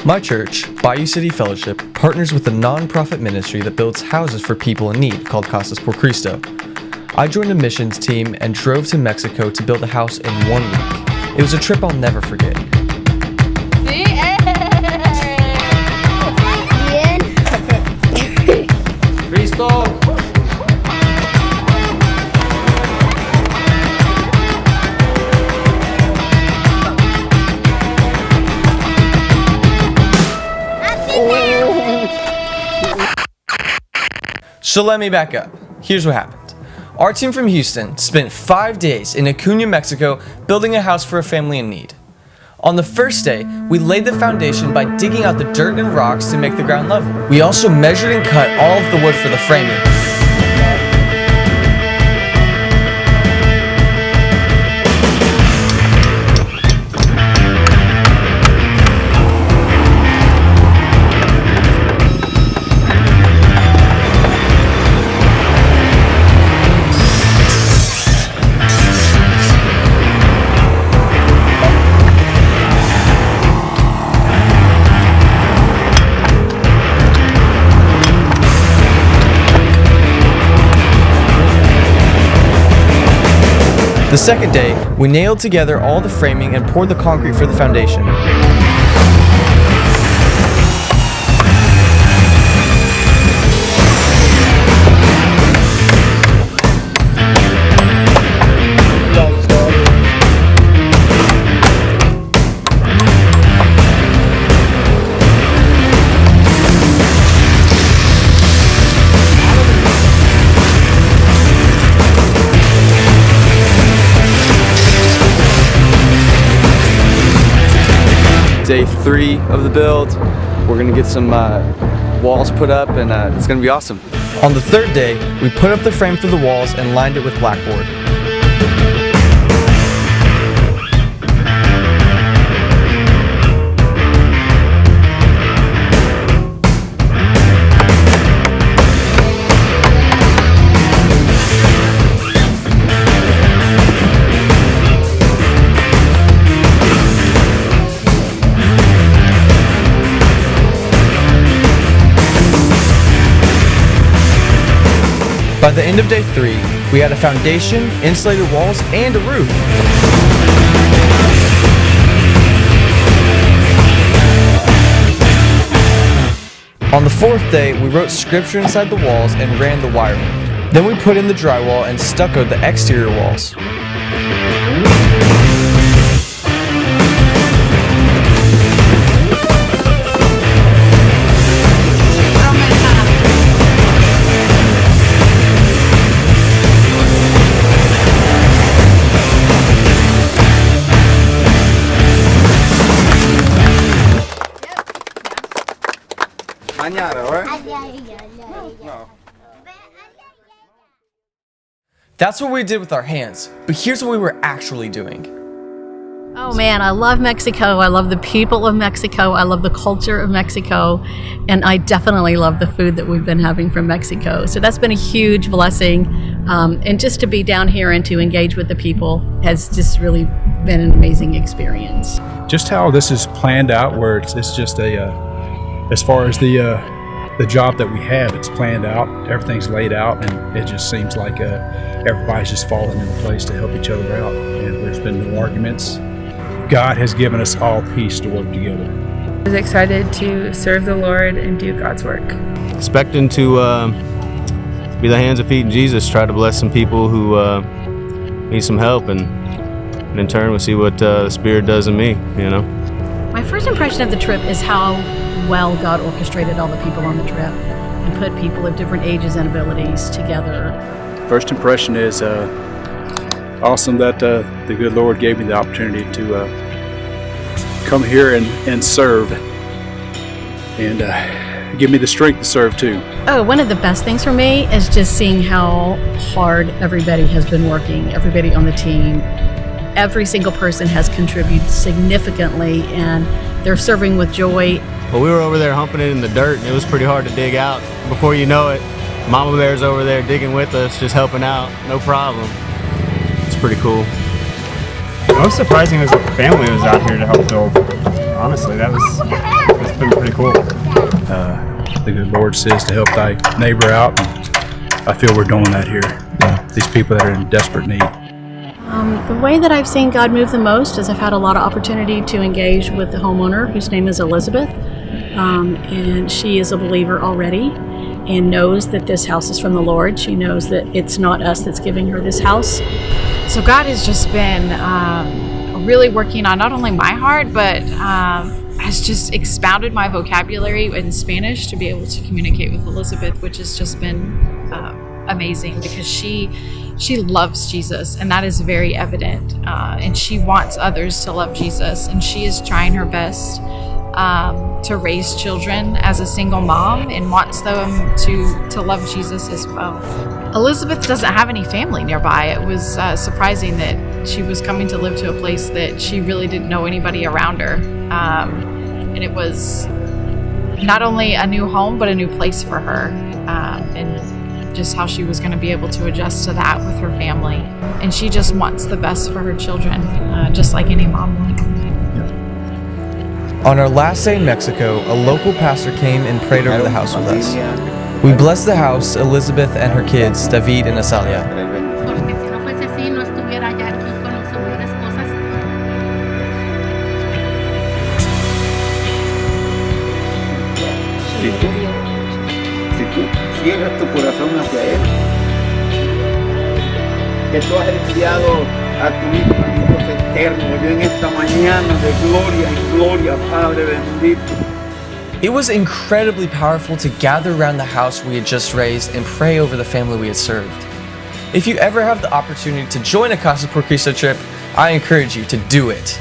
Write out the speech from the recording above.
My church, Bayou City Fellowship, partners with a non-profit ministry that builds houses for people in need called Casas Por Cristo. I joined a missions team and drove to Mexico to build a house in 1 week. It was a trip I'll never forget. Cristo! So let me back up. Here's what happened. Our team from Houston spent 5 days in Acuna, Mexico, building a house for a family in need. On the first day, we laid the foundation by digging out the dirt and rocks to make the ground level. We also measured and cut all of the wood for the framing. The second day, we nailed together all the framing and poured the concrete for the foundation. Day 3 of the build. We're gonna get some walls put up and it's gonna be awesome. On the third day, we put up the frame for the walls and lined it with blackboard. By the end of day 3, we had a foundation, insulated walls, and a roof. On the fourth day, we wrote scripture inside the walls and ran the wiring. Then we put in the drywall and stuccoed the exterior walls. That's what we did with our hands, but here's what we were actually doing. Oh man, I love Mexico. I love the people of Mexico. I love the culture of Mexico. And I definitely love the food that we've been having from Mexico. So that's been a huge blessing. And just to be down here and to engage with the people has just really been an amazing experience. Just how this is planned out, where it's just as far as the job that we have, it's planned out, everything's laid out, and it just seems like everybody's just falling into place to help each other out, and there's been no arguments. God has given us all peace to work together. I was excited to serve the Lord and do God's work. Expecting to be the hands and feet in Jesus, try to bless some people who need some help, and in turn we'll see what the Spirit does in me, you know. My first impression of the trip is how well God orchestrated all the people on the trip and put people of different ages and abilities together. First impression is awesome that the good Lord gave me the opportunity to come here and serve, and give me the strength to serve too. Oh, one of the best things for me is just seeing how hard everybody has been working, everybody on the team. Every single person has contributed significantly, and they're serving with joy. Well, we were over there humping it in the dirt, and it was pretty hard to dig out. Before you know it, Mama Bear's over there digging with us, just helping out, no problem. It's pretty cool. Most surprising was that the family was out here to help build. Honestly, it's pretty cool. The good Lord says to help thy neighbor out, and I feel we're doing that here. These people that are in desperate need. The way that I've seen God move the most is I've had a lot of opportunity to engage with the homeowner, whose name is Elizabeth, and she is a believer already and knows that this house is from the Lord. She knows that it's not us that's giving her this house. So God has just been really working on not only my heart, but has just expounded my vocabulary in Spanish to be able to communicate with Elizabeth, which has just been amazing, because she loves Jesus, and that is very evident, and she wants others to love Jesus, and she is trying her best to raise children as a single mom and wants them to love Jesus as well. Elizabeth doesn't have any family nearby. It was surprising that she was coming to live to a place that she really didn't know anybody around her, and it was not only a new home but a new place for her, and just how she was going to be able to adjust to that with her family. And she just wants the best for her children, just like any mom would. On our last day in Mexico, a local pastor came and prayed over the house with us. We blessed the house, Elizabeth and her kids, David and Asalia. Porque si no fuese así, no estuviera ya aquí con las otras cosas. Si tú cierras tu corazón hacia Él, que tú has enviado a tu Hijo eterno, yo en esta mañana de gloria en gloria, Padre bendito. It was incredibly powerful to gather around the house we had just raised and pray over the family we had served. If you ever have the opportunity to join a Casas Por Cristo trip, I encourage you to do it.